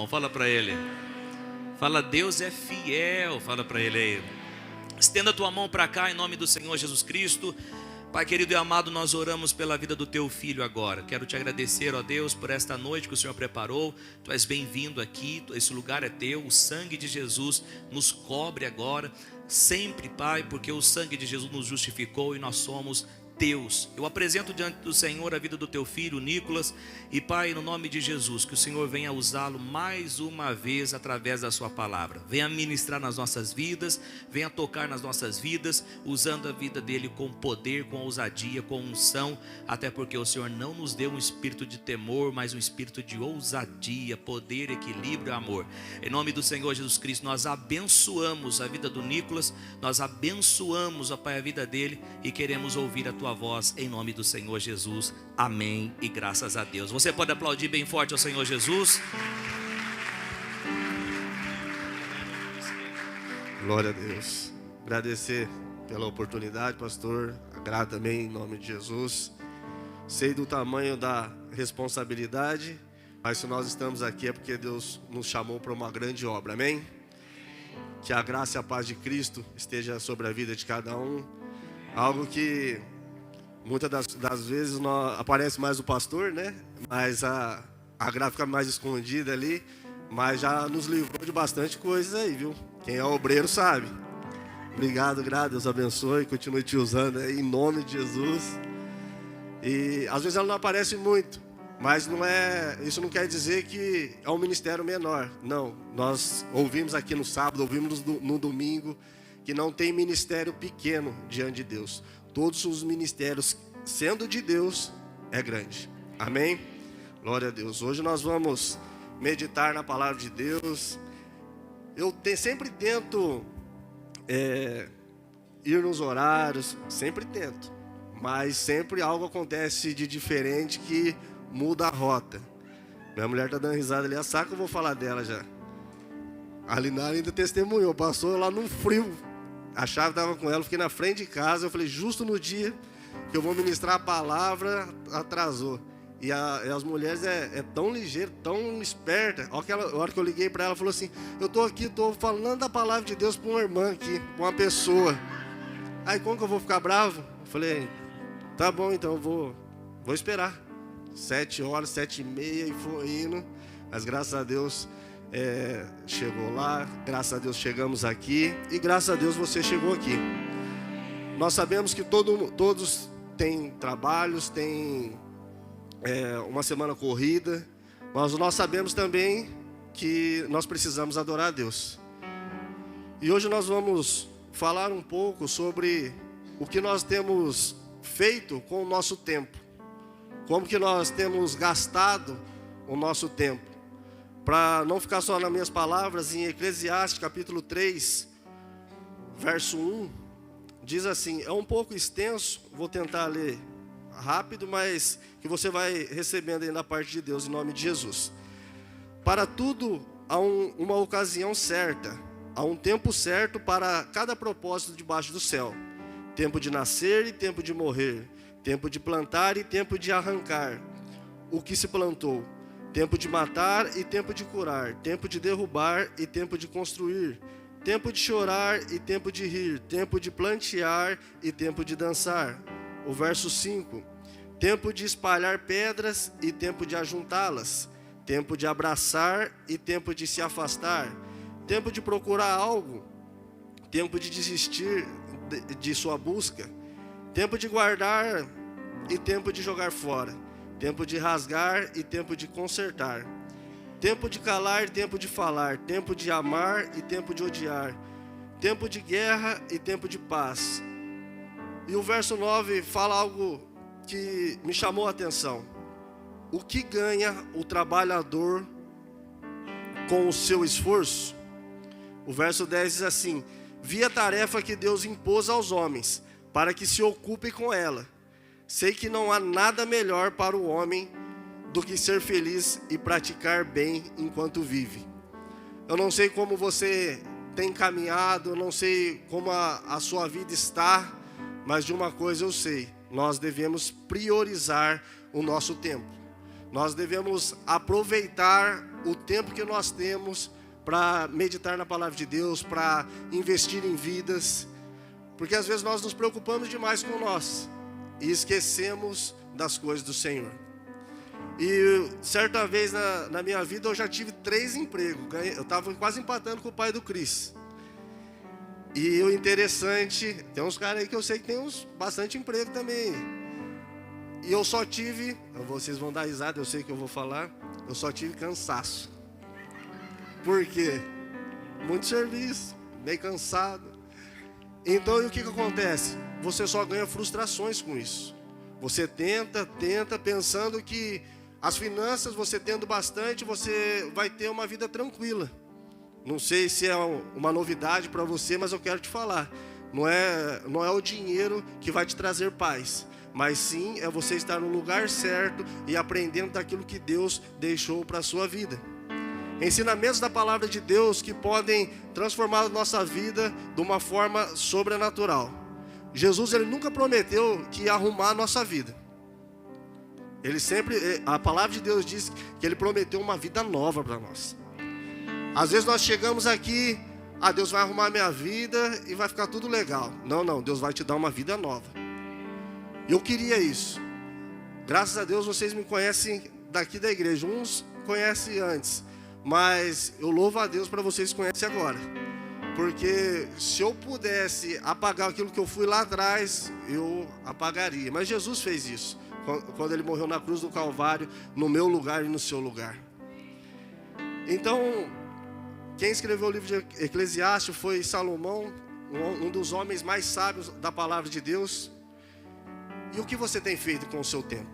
irmão, fala para ele. Fala, Deus é fiel, fala para ele aí. Estenda a tua mão para cá em nome do Senhor Jesus Cristo. Pai querido e amado, nós oramos pela vida do teu filho agora. Quero te agradecer, ó Deus, por esta noite que o Senhor preparou. Tu és bem-vindo aqui, esse lugar é teu. O sangue de Jesus nos cobre agora, sempre, Pai, porque o sangue de Jesus nos justificou e nós somos teus. Eu apresento diante do Senhor a vida do teu filho Nicolas e, Pai, no nome de Jesus, que o Senhor venha usá-lo mais uma vez através da sua palavra. Venha ministrar nas nossas vidas, venha tocar nas nossas vidas, usando a vida dele com poder, com ousadia, com unção, até porque o Senhor não nos deu um espírito de temor, mas um espírito de ousadia, poder, equilíbrio e amor. Em nome do Senhor Jesus Cristo, nós abençoamos a vida do Nicolas, nós abençoamos, ó Pai, a vida dele e queremos ouvir a tua voz em nome do Senhor Jesus. Amém e graças a Deus. Você pode aplaudir bem forte ao Senhor Jesus. Glória a Deus. Agradecer pela oportunidade, pastor. Agrado também em nome de Jesus. Sei do tamanho da responsabilidade, mas se nós estamos aqui é porque Deus nos chamou para uma grande obra. Amém? Que a graça e a paz de Cristo esteja sobre a vida de cada um. Algo que muitas das vezes aparece mais o pastor, né? Mas a graça fica mais escondida ali. Mas já nos livrou de bastante coisa aí, viu? Quem é obreiro sabe. Obrigado, Deus abençoe. Continue te usando aí em nome de Jesus. E às vezes ela não aparece muito, mas isso não quer dizer que é um ministério menor. Não, nós ouvimos aqui no sábado, ouvimos no domingo, que não tem ministério pequeno diante de Deus. Todos os ministérios, sendo de Deus, é grande. Amém? Glória a Deus. Hoje nós vamos meditar na palavra de Deus. Eu sempre tento ir nos horários, sempre tento. Mas sempre algo acontece de diferente que muda a rota. Minha mulher está dando risada ali, sabe que eu vou falar dela já. A Linara ainda testemunhou, passou lá no frio. A chave estava com ela, fiquei na frente de casa. Eu falei, justo no dia que eu vou ministrar a palavra, atrasou. E as mulheres é tão ligeira, tão esperta. A hora que eu liguei para ela, falou assim, eu estou aqui, estou falando da palavra de Deus para uma irmã aqui, para uma pessoa. Aí como que eu vou ficar bravo? Eu falei, tá bom, então eu vou esperar. 7 horas, 7h30 e foi indo. Mas graças a Deus chegou lá, graças a Deus chegamos aqui e graças a Deus você chegou aqui. Nós sabemos que todos têm trabalhos, têm uma semana corrida, mas nós sabemos também que nós precisamos adorar a Deus. E hoje nós vamos falar um pouco sobre o que nós temos feito com o nosso tempo, como que nós temos gastado o nosso tempo. Para não ficar só nas minhas palavras, em Eclesiastes capítulo 3, verso 1, diz assim, é um pouco extenso, vou tentar ler rápido, mas que você vai recebendo aí da parte de Deus, em nome de Jesus. Para tudo há uma ocasião certa, há um tempo certo para cada propósito debaixo do céu. Tempo de nascer e tempo de morrer, tempo de plantar e tempo de arrancar o que se plantou, tempo de matar e tempo de curar, tempo de derrubar e tempo de construir, tempo de chorar e tempo de rir, tempo de plantear e tempo de dançar. O verso 5, tempo de espalhar pedras e tempo de ajuntá-las, tempo de abraçar e tempo de se afastar, tempo de procurar algo, tempo de desistir de sua busca, tempo de guardar e tempo de jogar fora, tempo de rasgar e tempo de consertar, tempo de calar e tempo de falar, tempo de amar e tempo de odiar, tempo de guerra e tempo de paz. E o verso 9 fala algo que me chamou a atenção. O que ganha o trabalhador com o seu esforço? O verso 10 diz assim, vi a tarefa que Deus impôs aos homens, para que se ocupem com ela. Sei que não há nada melhor para o homem do que ser feliz e praticar bem enquanto vive. Eu não sei como você tem caminhado, eu não sei como a sua vida está, mas de uma coisa eu sei, nós devemos priorizar o nosso tempo. Nós devemos aproveitar o tempo que nós temos para meditar na palavra de Deus, para investir em vidas, porque às vezes nós nos preocupamos demais com nós e esquecemos das coisas do Senhor. E certa vez na minha vida eu já tive 3 empregos. Eu estava quase empatando com o pai do Cris. E o interessante, tem uns caras aí que eu sei que tem bastante emprego também. E eu só tive, vocês vão dar risada, eu sei que eu vou falar, eu só tive cansaço. Por quê? Muito serviço, meio cansado. Então, e o que acontece? Você só ganha frustrações com isso. Você tenta, pensando que as finanças, você tendo bastante, você vai ter uma vida tranquila. Não sei se é uma novidade para você, mas eu quero te falar. Não é o dinheiro que vai te trazer paz, mas sim é você estar no lugar certo e aprendendo daquilo que Deus deixou para a sua vida. Ensinamentos da palavra de Deus que podem transformar a nossa vida de uma forma sobrenatural. Jesus, ele nunca prometeu que ia arrumar a nossa vida. A palavra de Deus diz que ele prometeu uma vida nova para nós. Às vezes nós chegamos aqui, Deus vai arrumar a minha vida e vai ficar tudo legal. Não, Deus vai te dar uma vida nova. Eu queria isso. Graças a Deus vocês me conhecem daqui da igreja. Uns conhecem antes, mas eu louvo a Deus para vocês que conhecem agora. Porque se eu pudesse apagar aquilo que eu fui lá atrás, eu apagaria. Mas Jesus fez isso, quando ele morreu na cruz do Calvário, no meu lugar e no seu lugar. Então, quem escreveu o livro de Eclesiastes foi Salomão, um dos homens mais sábios da palavra de Deus. E o que você tem feito com o seu tempo?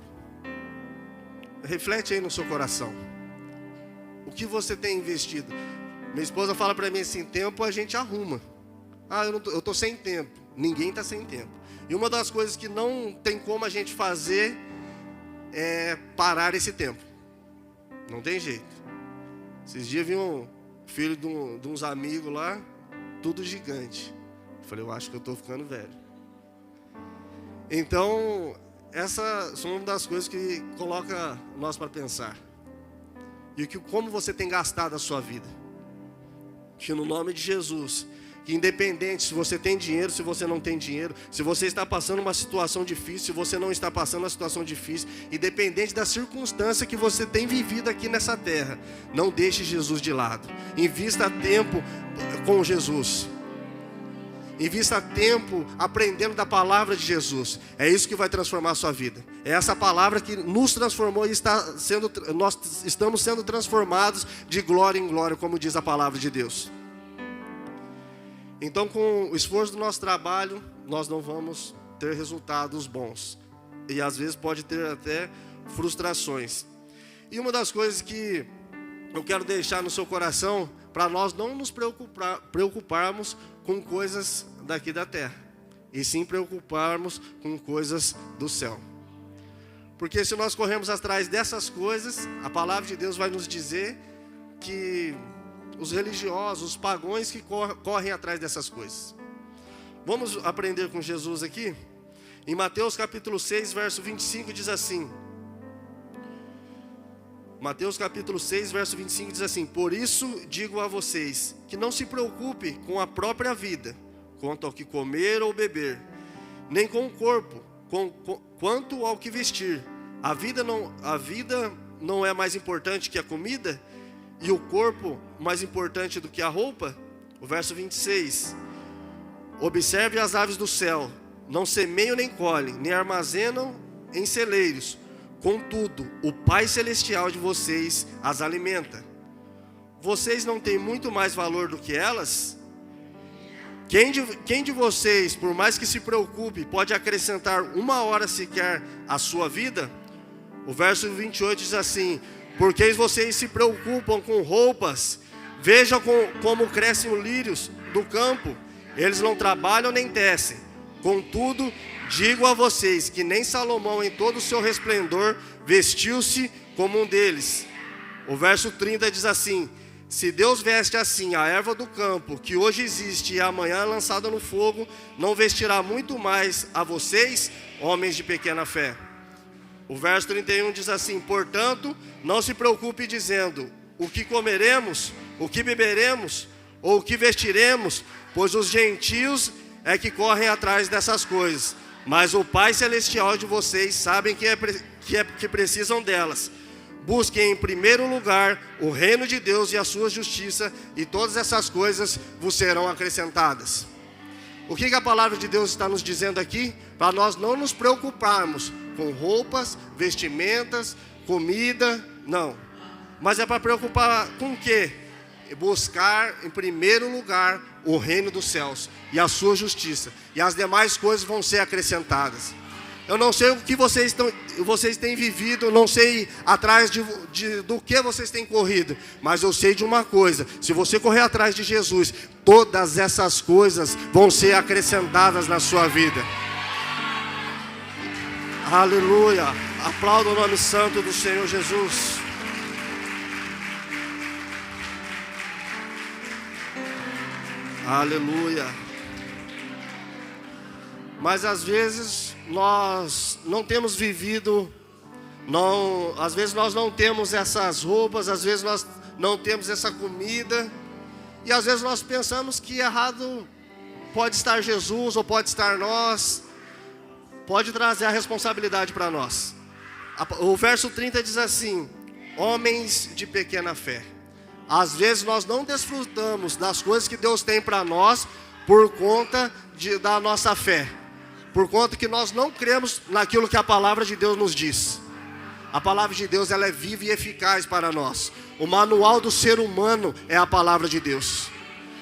Reflete aí no seu coração. O que você tem investido? Minha esposa fala para mim assim, tempo a gente arruma. Eu estou sem tempo. Ninguém está sem tempo. E uma das coisas que não tem como a gente fazer é parar esse tempo. Não tem jeito. Esses dias vi um filho de uns amigos lá, tudo gigante. Eu falei, eu acho que eu estou ficando velho. Então, essas são uma das coisas que coloca nós para pensar. E como você tem gastado a sua vida. Que no nome de Jesus, que independente se você tem dinheiro, se você não tem dinheiro, se você está passando uma situação difícil, se você não está passando uma situação difícil, independente da circunstância que você tem vivido aqui nessa terra, não deixe Jesus de lado. Invista tempo com Jesus. Invista tempo aprendendo da palavra de Jesus. É isso que vai transformar a sua vida. É essa palavra que nos transformou e nós estamos sendo transformados de glória em glória, como diz a palavra de Deus. Então, com o esforço do nosso trabalho, nós não vamos ter resultados bons. E às vezes pode ter até frustrações. E uma das coisas que eu quero deixar no seu coração, para nós não nos preocuparmos com coisas daqui da terra, e sim preocuparmos com coisas do céu. Porque se nós corremos atrás dessas coisas, a palavra de Deus vai nos dizer que os religiosos, os pagãos que correm atrás dessas coisas. Vamos aprender com Jesus aqui? Em Mateus capítulo 6, verso 25 diz assim. Mateus capítulo 6, verso 25 diz assim: por isso digo a vocês, que não se preocupe com a própria vida, quanto ao que comer ou beber, nem com o corpo, quanto ao que vestir. A vida não é mais importante que a comida, e o corpo mais importante do que a roupa? O verso 26. Observe as aves do céu, não semeiam nem colhem, nem armazenam em celeiros. Contudo, o Pai Celestial de vocês as alimenta. Vocês não têm muito mais valor do que elas? Quem de vocês, por mais que se preocupe, pode acrescentar 1 hora sequer à sua vida? O verso 28 diz assim: porque vocês se preocupam com roupas, vejam como crescem os lírios do campo, eles não trabalham nem tecem. Contudo, digo a vocês que nem Salomão em todo o seu resplendor vestiu-se como um deles. O verso 30 diz assim: se Deus veste assim a erva do campo, que hoje existe e amanhã é lançada no fogo, não vestirá muito mais a vocês, homens de pequena fé. O verso 31 diz assim: portanto, não se preocupe dizendo, o que comeremos, o que beberemos, ou o que vestiremos, pois os gentios é que correm atrás dessas coisas. Mas o Pai Celestial de vocês sabem que precisam delas. Busquem em primeiro lugar o reino de Deus e a sua justiça, e todas essas coisas vos serão acrescentadas. O que a palavra de Deus está nos dizendo aqui? Para nós não nos preocuparmos com roupas, vestimentas, comida, não. Mas é para preocupar com o quê? Buscar em primeiro lugar o reino dos céus e a sua justiça, e as demais coisas vão ser acrescentadas. Eu não sei o que vocês têm vivido, eu não sei atrás do que vocês têm corrido, mas eu sei de uma coisa: se você correr atrás de Jesus, todas essas coisas vão ser acrescentadas na sua vida. Aleluia! Aplauda o nome santo do Senhor Jesus. Aleluia. Mas às vezes nós não temos vivido, às vezes nós não temos essas roupas, às vezes nós não temos essa comida, e às vezes nós pensamos que errado pode estar Jesus ou pode estar nós, pode trazer a responsabilidade para nós. O verso 30 diz assim: homens de pequena fé. Às vezes nós não desfrutamos das coisas que Deus tem para nós por conta da nossa fé, por conta que nós não cremos naquilo que a palavra de Deus nos diz. A palavra de Deus, ela é viva e eficaz para nós. O manual do ser humano é a palavra de Deus.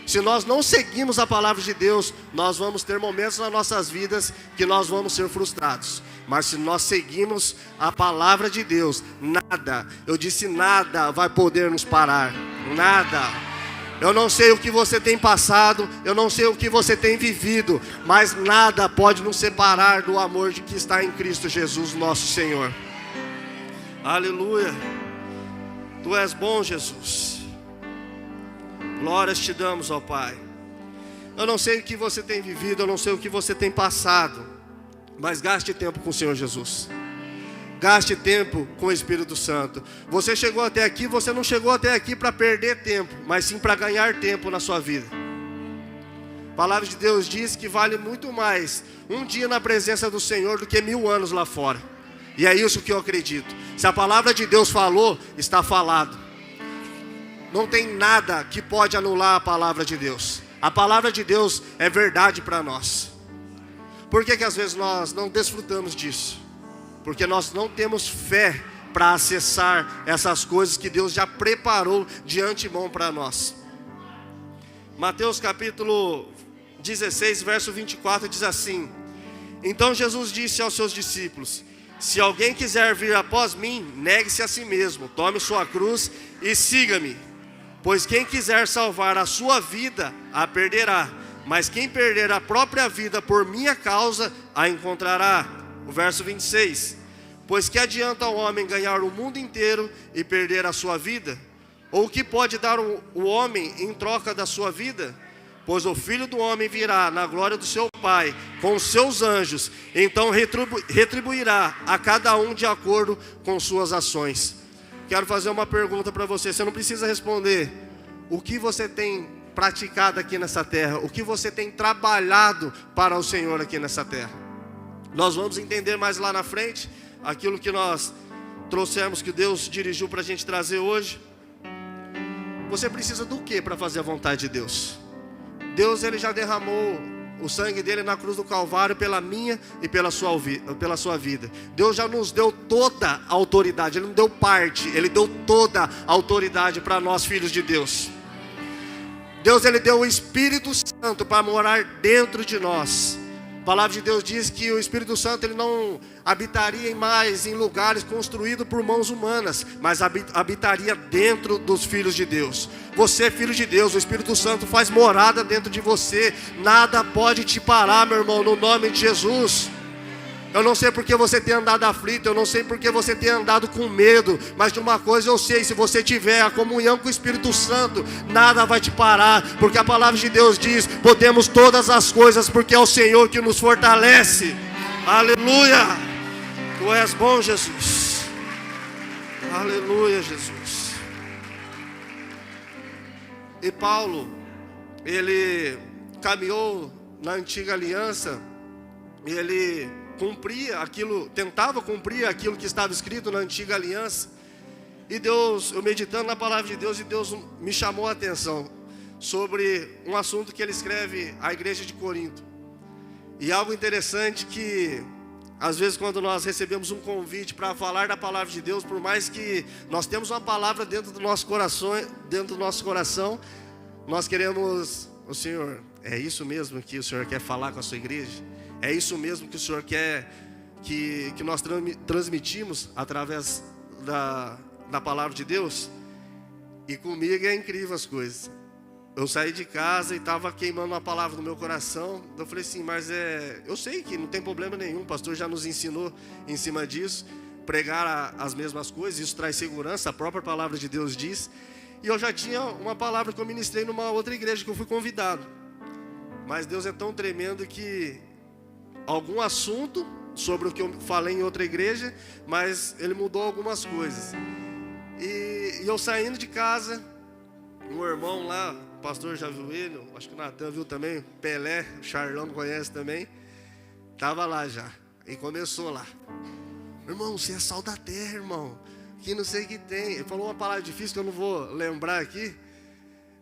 Se nós não seguimos a palavra de Deus, nós vamos ter momentos nas nossas vidas que nós vamos ser frustrados. Mas se nós seguimos a palavra de Deus, nada, eu disse nada, vai poder nos parar. Nada. Eu não sei o que você tem passado, eu não sei o que você tem vivido, mas nada pode nos separar do amor de que está em Cristo Jesus, nosso Senhor. Aleluia. Tu és bom, Jesus. Glórias te damos, ó Pai. Eu não sei o que você tem vivido, eu não sei o que você tem passado, mas gaste tempo com o Senhor Jesus. Gaste tempo com o Espírito Santo. Você chegou até aqui, você não chegou até aqui para perder tempo, mas sim para ganhar tempo na sua vida. A palavra de Deus diz que vale muito mais um dia na presença do Senhor do que 1000 anos lá fora. E é isso que eu acredito. Se a palavra de Deus falou, está falado. Não tem nada que pode anular a palavra de Deus. A palavra de Deus é verdade para nós. Por que às vezes nós não desfrutamos disso? Porque nós não temos fé para acessar essas coisas que Deus já preparou de antemão para nós. Mateus capítulo 16, verso 24 diz assim: então Jesus disse aos seus discípulos: se alguém quiser vir após mim, negue-se a si mesmo, tome sua cruz e siga-me. Pois quem quiser salvar a sua vida, a perderá. Mas quem perder a própria vida por minha causa, a encontrará. O verso 26. Pois que adianta o homem ganhar o mundo inteiro e perder a sua vida? Ou o que pode dar o homem em troca da sua vida? Pois o Filho do Homem virá na glória do seu Pai, com os seus anjos, então retribuirá a cada um de acordo com suas ações. Quero fazer uma pergunta para você, você não precisa responder. O que você tem praticado aqui nessa terra? O que você tem trabalhado para o Senhor aqui nessa terra? Nós vamos entender mais lá na frente aquilo que nós trouxemos, que Deus dirigiu para a gente trazer hoje. Você precisa do que para fazer a vontade de Deus? Deus, Ele já derramou o sangue dele na cruz do Calvário pela minha e pela sua vida. Deus já nos deu toda a autoridade. Ele não deu parte, Ele deu toda a autoridade para nós, filhos de Deus. Deus, Ele deu o Espírito Santo para morar dentro de nós. A palavra de Deus diz que o Espírito Santo, ele não habitaria mais em lugares construídos por mãos humanas, mas habitaria dentro dos filhos de Deus. Você é filho de Deus, o Espírito Santo faz morada dentro de você. Nada pode te parar, meu irmão, no nome de Jesus. Eu não sei porque você tem andado aflito, eu não sei porque você tem andado com medo, mas de uma coisa eu sei: se você tiver a comunhão com o Espírito Santo, nada vai te parar, porque a palavra de Deus diz: podemos todas as coisas porque é o Senhor que nos fortalece. Aleluia! Tu és bom, Jesus. Aleluia, Jesus. E Paulo, ele caminhou na antiga aliança, ele cumpria aquilo, tentava cumprir aquilo que estava escrito na antiga aliança. E Deus, eu meditando na palavra de Deus, e Deus me chamou a atenção sobre um assunto que ele escreve à igreja de Corinto. E algo interessante que, às vezes, quando nós recebemos um convite para falar da palavra de Deus, por mais que nós temos uma palavra dentro do nosso coração, nós queremos: o Senhor, é isso mesmo que o Senhor quer falar com a sua igreja? É isso mesmo que o Senhor quer que nós transmitimos através da palavra de Deus? E comigo é incrível as coisas. Eu saí de casa e estava queimando uma palavra no meu coração. Eu falei assim, mas eu sei que não tem problema nenhum, o pastor já nos ensinou em cima disso, pregar as mesmas coisas, isso traz segurança, a própria palavra de Deus diz. E eu já tinha uma palavra que eu ministrei numa outra igreja que eu fui convidado. Mas Deus é tão tremendo que algum assunto sobre o que eu falei em outra igreja, mas Ele mudou algumas coisas. E eu saindo de casa, um irmão lá, o pastor já viu ele, acho que o Natan viu também, Pelé, o Charlão conhece também, estava lá já, e começou lá: irmão, você é sal da terra, irmão, que não sei o que tem. Ele falou uma palavra difícil que eu não vou lembrar aqui.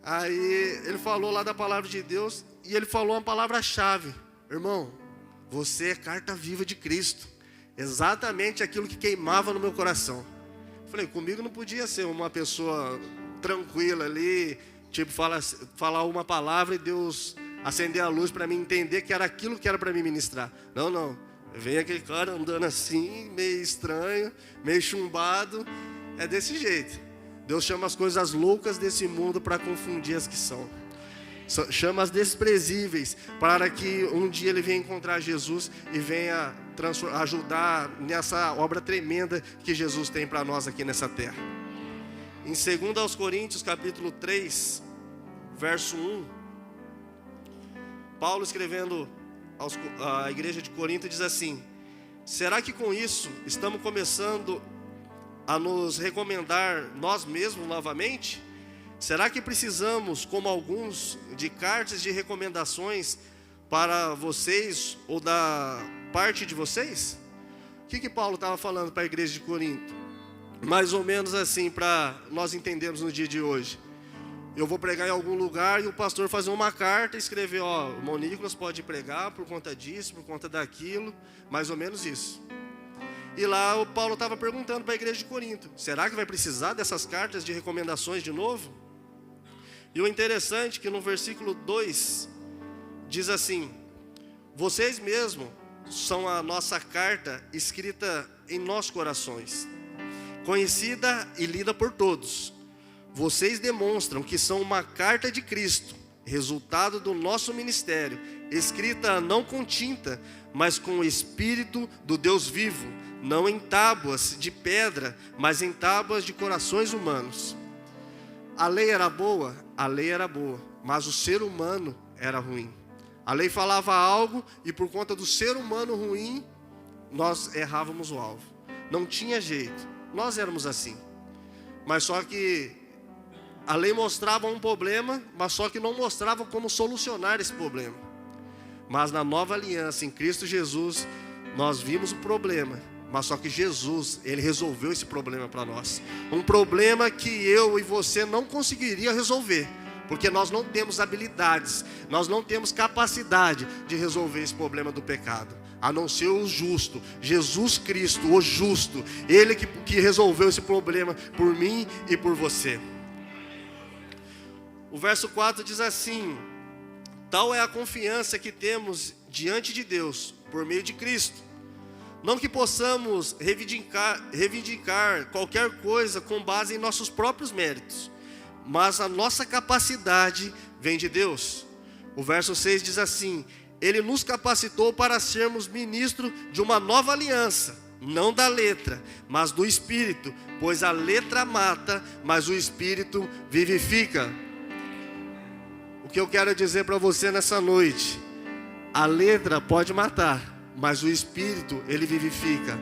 Aí ele falou lá da palavra de Deus, e ele falou uma palavra-chave: irmão, você é carta viva de Cristo. Exatamente aquilo que queimava no meu coração. Falei, comigo não podia ser uma pessoa tranquila ali, tipo, falar uma palavra e Deus acender a luz para mim entender que era aquilo que era para mim ministrar. Não. Vem aquele cara andando assim, meio estranho, meio chumbado. É desse jeito. Deus chama as coisas loucas desse mundo para confundir as que são. Chama as desprezíveis para que um dia ele venha encontrar Jesus e venha ajudar nessa obra tremenda que Jesus tem para nós aqui nessa terra. Em 2 Coríntios capítulo 3, verso 1, Paulo escrevendo à igreja de Corinto diz assim: será que com isso estamos começando a nos recomendar nós mesmos novamente? Será que precisamos, como alguns, de cartas de recomendações para vocês ou da parte de vocês? O que Paulo estava falando para a igreja de Corinto? Mais ou menos assim, para nós entendermos no dia de hoje. Eu vou pregar em algum lugar e o pastor fazer uma carta e escrever: o irmão Nicolas pode pregar por conta disso, por conta daquilo, mais ou menos isso. E lá o Paulo estava perguntando para a igreja de Corinto: será que vai precisar dessas cartas de recomendações de novo? E o interessante é que no versículo 2 diz assim: vocês mesmos são a nossa carta escrita em nossos corações, conhecida e lida por todos. Vocês demonstram que são uma carta de Cristo, resultado do nosso ministério, escrita não com tinta, mas com o Espírito do Deus vivo, não em tábuas de pedra, mas em tábuas de corações humanos. A lei era boa, mas o ser humano era ruim. A lei falava algo e por conta do ser humano ruim, nós errávamos o alvo. Não tinha jeito, nós éramos assim. Mas só que a lei mostrava um problema, mas só que não mostrava como solucionar esse problema. Mas na nova aliança, em Cristo Jesus, nós vimos o problema. Mas só que Jesus, Ele resolveu esse problema para nós. Um problema que eu e você não conseguiria resolver. Porque nós não temos habilidades, nós não temos capacidade de resolver esse problema do pecado. A não ser o justo, Jesus Cristo, o justo. Ele que resolveu esse problema por mim e por você. O verso 4 diz assim: tal é a confiança que temos diante de Deus, por meio de Cristo. Não que possamos reivindicar qualquer coisa com base em nossos próprios méritos, mas a nossa capacidade vem de Deus. O verso 6 diz assim: Ele nos capacitou para sermos ministros de uma nova aliança, não da letra, mas do Espírito, pois a letra mata, mas o Espírito vivifica. O que eu quero dizer para você nessa noite: a letra pode matar, mas o Espírito, ele vivifica.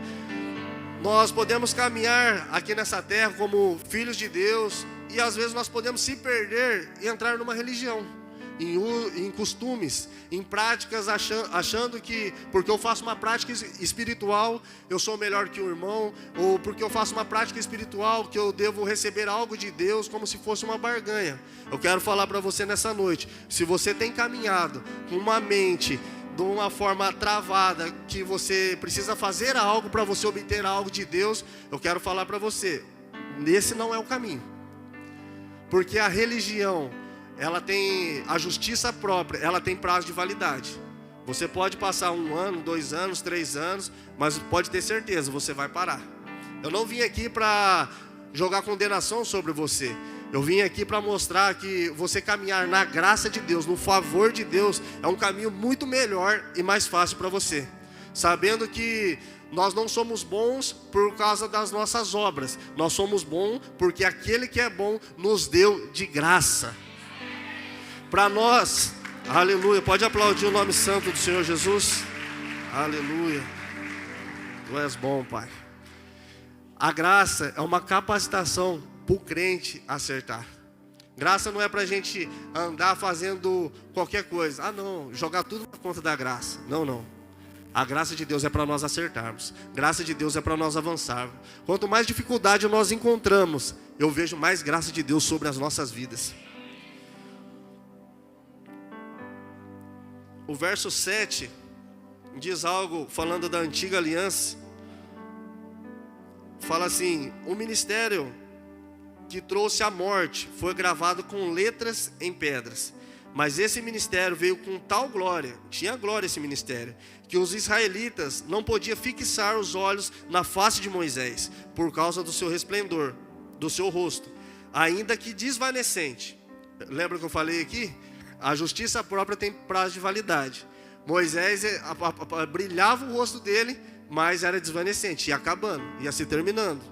Nós podemos caminhar aqui nessa terra como filhos de Deus e às vezes nós podemos se perder e entrar numa religião, em costumes, em práticas, achando que porque eu faço uma prática espiritual eu sou melhor que o irmão, ou porque eu faço uma prática espiritual que eu devo receber algo de Deus como se fosse uma barganha. Eu quero falar para você nessa noite, se você tem caminhado com uma mente de uma forma travada, que você precisa fazer algo para você obter algo de Deus, eu quero falar para você, esse não é o caminho. Porque a religião, ela tem a justiça própria, ela tem prazo de validade. Você pode passar 1 ano, 2 anos, 3 anos, mas pode ter certeza, você vai parar. Eu não vim aqui para jogar condenação sobre você. Eu vim aqui para mostrar que você caminhar na graça de Deus, no favor de Deus, é um caminho muito melhor e mais fácil para você. Sabendo que nós não somos bons por causa das nossas obras. Nós somos bons porque aquele que é bom nos deu de graça. Para nós, aleluia, pode aplaudir o nome santo do Senhor Jesus. Aleluia. Tu és bom, Pai. A graça é uma capacitação para o crente acertar. Graça não é para a gente andar fazendo qualquer coisa. Ah não, jogar tudo na conta da graça. Não, não. A graça de Deus é para nós acertarmos. Graça de Deus é para nós avançarmos. Quanto mais dificuldade nós encontramos, eu vejo mais graça de Deus sobre as nossas vidas. O verso 7 diz algo falando da antiga aliança. Fala assim: o ministério que trouxe a morte foi gravado com letras em pedras. Mas esse ministério veio com tal glória, tinha glória esse ministério, que os israelitas não podiam fixar os olhos na face de Moisés, por causa do seu resplendor, do seu rosto, ainda que desvanecente. Lembra que eu falei aqui? A justiça própria tem prazo de validade. Moisés brilhava o rosto dele, mas era desvanecente, ia acabando, ia se terminando.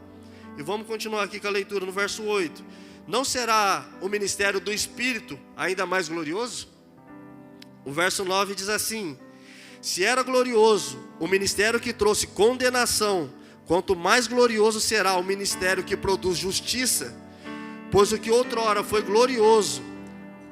E vamos continuar aqui com a leitura no verso 8. Não será o ministério do Espírito ainda mais glorioso? O verso 9 diz assim: se era glorioso o ministério que trouxe condenação, quanto mais glorioso será o ministério que produz justiça. Pois o que outrora foi glorioso,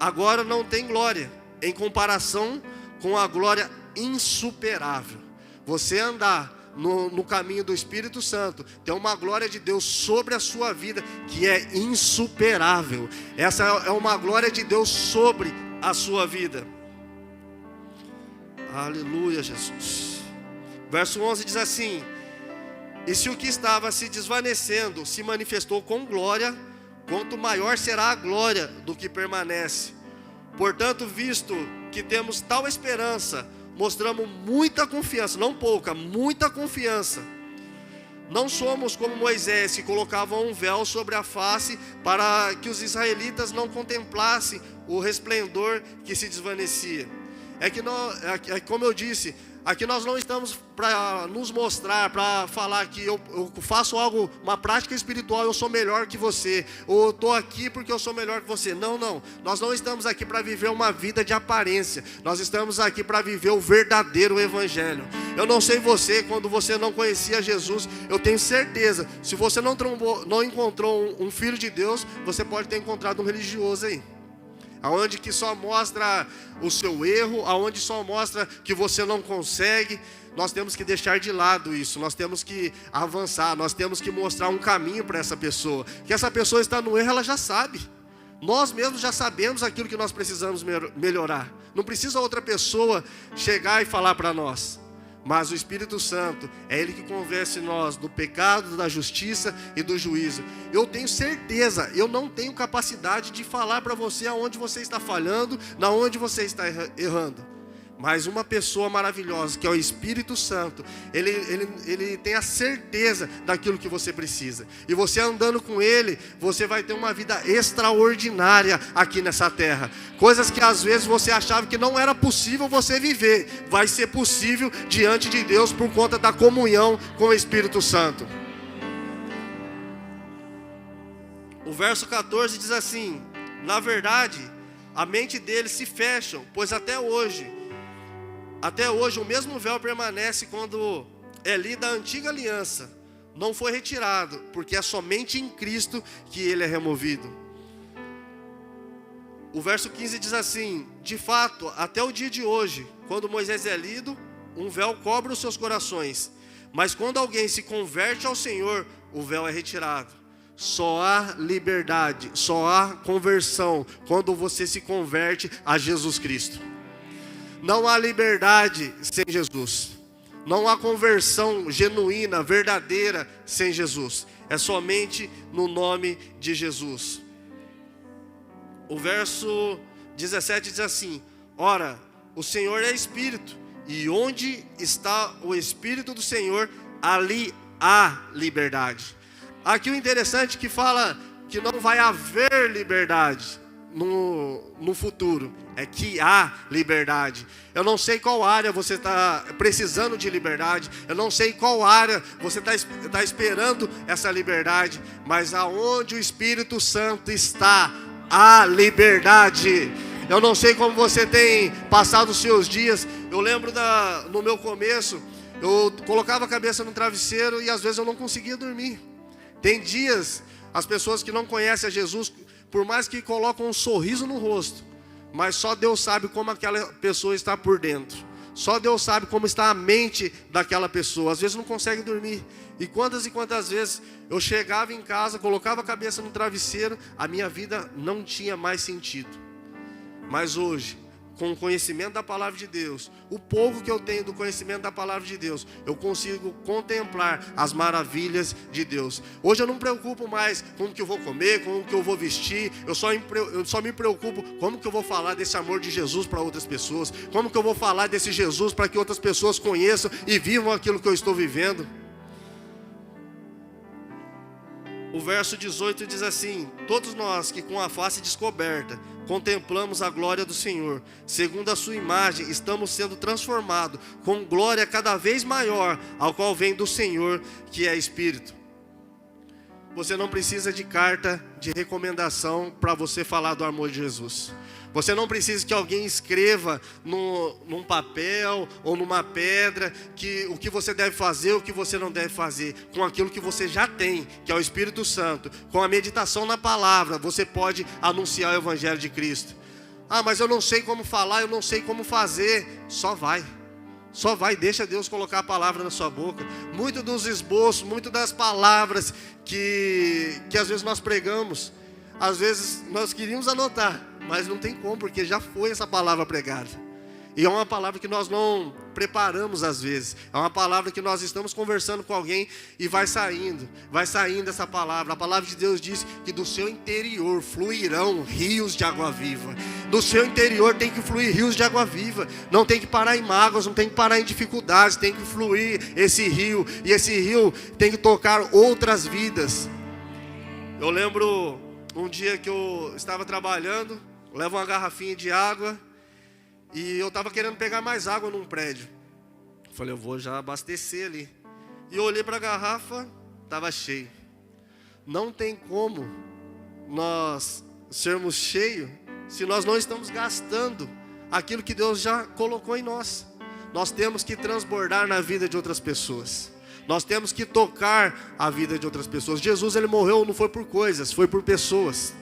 agora não tem glória, em comparação com a glória insuperável. Você andar no caminho do Espírito Santo, tem uma glória de Deus sobre a sua vida que é insuperável. Essa é uma glória de Deus sobre a sua vida. Aleluia, Jesus. Verso 11 diz assim: e se o que estava se desvanecendo se manifestou com glória, quanto maior será a glória do que permanece. Portanto, visto que temos tal esperança, mostramos muita confiança, não pouca, muita confiança. Não somos como Moisés, que colocava um véu sobre a face para que os israelitas não contemplassem o resplendor que se desvanecia. Como eu disse, aqui nós não estamos para nos mostrar, para falar que eu faço algo, uma prática espiritual, eu sou melhor que você, ou eu estou aqui porque eu sou melhor que você. Não, não. Nós não estamos aqui para viver uma vida de aparência. Nós estamos aqui para viver o verdadeiro evangelho. Eu não sei você, quando você não conhecia Jesus, eu tenho certeza, se você não encontrou um filho de Deus, você pode ter encontrado um religioso aí. Aonde que só mostra o seu erro, aonde só mostra que você não consegue. Nós temos que deixar de lado isso, nós temos que avançar, nós temos que mostrar um caminho para essa pessoa. Que essa pessoa está no erro, ela já sabe. Nós mesmos já sabemos aquilo que nós precisamos melhorar. Não precisa outra pessoa chegar e falar para nós. Mas o Espírito Santo é Ele que convence nós do pecado, da justiça e do juízo. Eu tenho certeza, eu não tenho capacidade de falar para você aonde você está falhando, na onde você está errando. Mas uma pessoa maravilhosa, que é o Espírito Santo, ele tem a certeza daquilo que você precisa. E você andando com Ele, você vai ter uma vida extraordinária aqui nessa terra. Coisas que às vezes você achava que não era possível você viver, vai ser possível diante de Deus por conta da comunhão com o Espírito Santo. O verso 14 diz assim: na verdade, a mente deles se fecha, pois até hoje o mesmo véu permanece quando é lida a antiga aliança. não foi retirado, porque é somente em Cristo que ele é removido. O verso 15 diz assim: de fato, até o dia de hoje, quando Moisés é lido, um véu cobre os seus corações, mas quando alguém se converte ao Senhor, o véu é retirado. Só há liberdade, só há conversão quando você se converte a Jesus Cristo. Não há liberdade sem Jesus. Não há conversão genuína, verdadeira sem Jesus. É somente no nome de Jesus. O verso 17 diz assim: ora, o Senhor é Espírito, e onde está o Espírito do Senhor, ali há liberdade. Aqui o interessante que fala que não vai haver liberdade no futuro, é que há liberdade. Eu não sei qual área você está precisando de liberdade, eu não sei qual área você está esperando essa liberdade, mas aonde o Espírito Santo está, há liberdade. Eu não sei como você tem passado os seus dias. Eu lembro no meu começo, eu colocava a cabeça no travesseiro e às vezes eu não conseguia dormir. Tem dias, as pessoas que não conhecem a Jesus, por mais que colocam um sorriso no rosto, mas só Deus sabe como aquela pessoa está por dentro. Só Deus sabe como está a mente daquela pessoa. Às vezes não consegue dormir. E quantas vezes eu chegava em casa, colocava a cabeça no travesseiro, a minha vida não tinha mais sentido. Mas hoje, com o conhecimento da palavra de Deus, o pouco que eu tenho do conhecimento da palavra de Deus, eu consigo contemplar as maravilhas de Deus. Hoje eu não me preocupo mais com o que eu vou comer, com o que eu vou vestir. Eu só me preocupo como que eu vou falar desse amor de Jesus para outras pessoas, como que eu vou falar desse Jesus para que outras pessoas conheçam e vivam aquilo que eu estou vivendo. O verso 18 diz assim: todos nós que com a face descoberta contemplamos a glória do Senhor, segundo a sua imagem, estamos sendo transformados com glória cada vez maior, ao qual vem do Senhor, que é Espírito. Você não precisa de carta de recomendação para você falar do amor de Jesus. Você não precisa que alguém escreva num papel ou numa pedra o que você deve fazer, o que você não deve fazer. Com aquilo que você já tem, que é o Espírito Santo, com a meditação na palavra, você pode anunciar o Evangelho de Cristo. Ah, mas eu não sei como falar, eu não sei como fazer. Só vai, deixa Deus colocar a palavra na sua boca. Muito dos esboços, muito das palavras que às vezes nós pregamos, às vezes nós queríamos anotar, mas não tem como, porque já foi essa palavra pregada. E é uma palavra que nós não preparamos às vezes. É uma palavra que nós estamos conversando com alguém e vai saindo essa palavra. A palavra de Deus diz que do seu interior fluirão rios de água viva. Do seu interior tem que fluir rios de água viva. Não tem que parar em mágoas, não tem que parar em dificuldades. Tem que fluir esse rio. E esse rio tem que tocar outras vidas. Eu lembro um dia que eu estava trabalhando, levo uma garrafinha de água, e eu estava querendo pegar mais água num prédio. Falei, eu vou já abastecer ali. E eu olhei para a garrafa, estava cheio. Não tem como nós sermos cheios se nós não estamos gastando aquilo que Deus já colocou em nós. Nós temos que transbordar na vida de outras pessoas. Nós temos que tocar a vida de outras pessoas. Jesus, ele morreu não foi por coisas, foi por pessoas.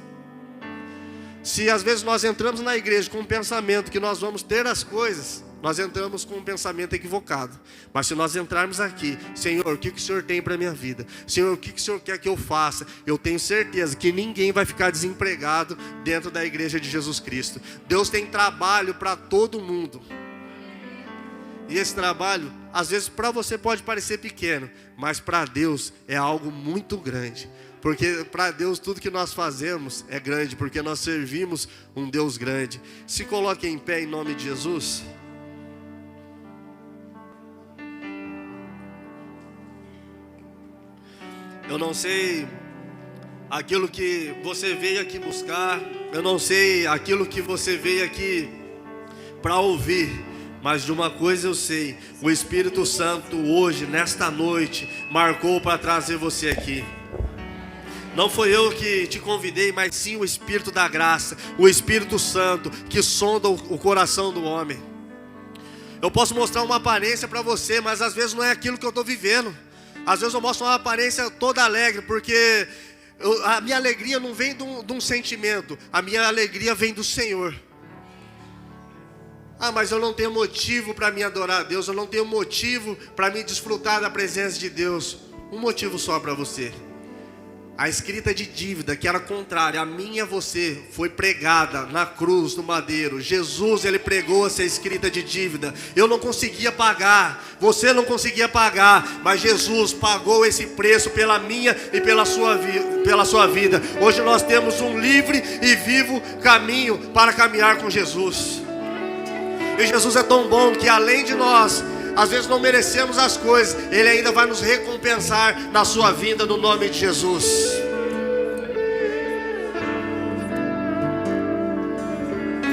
Se às vezes nós entramos na igreja com um pensamento que nós vamos ter as coisas, nós entramos com um pensamento equivocado. Mas se nós entrarmos aqui, Senhor, o que o Senhor tem para a minha vida? Senhor, o que o Senhor quer que eu faça? Eu tenho certeza que ninguém vai ficar desempregado dentro da igreja de Jesus Cristo. Deus tem trabalho para todo mundo. E esse trabalho, às vezes para você pode parecer pequeno, mas para Deus é algo muito grande. Porque para Deus tudo que nós fazemos é grande, porque nós servimos um Deus grande. Se coloque em pé em nome de Jesus. Eu não sei aquilo que você veio aqui buscar, eu não sei aquilo que você veio aqui para ouvir, mas de uma coisa eu sei: o Espírito Santo hoje, nesta noite, marcou para trazer você aqui. Não foi eu que te convidei, mas sim o Espírito da graça, o Espírito Santo que sonda o coração do homem. Eu posso mostrar uma aparência para você, mas às vezes não é aquilo que eu estou vivendo. Às vezes eu mostro uma aparência toda alegre, porque a minha alegria não vem de um sentimento, a minha alegria vem do Senhor. Ah, mas eu não tenho motivo para me adorar a Deus, eu não tenho motivo para me desfrutar da presença de Deus. Um motivo só para você: a escrita de dívida, que era contrária a mim e a você, foi pregada na cruz, no madeiro. Jesus, ele pregou essa escrita de dívida. Eu não conseguia pagar, você não conseguia pagar, mas Jesus pagou esse preço pela minha e pela sua vida. Hoje nós temos um livre e vivo caminho para caminhar com Jesus. E Jesus é tão bom que, além de nós, às vezes não merecemos as coisas, Ele ainda vai nos recompensar na sua vinda, no nome de Jesus.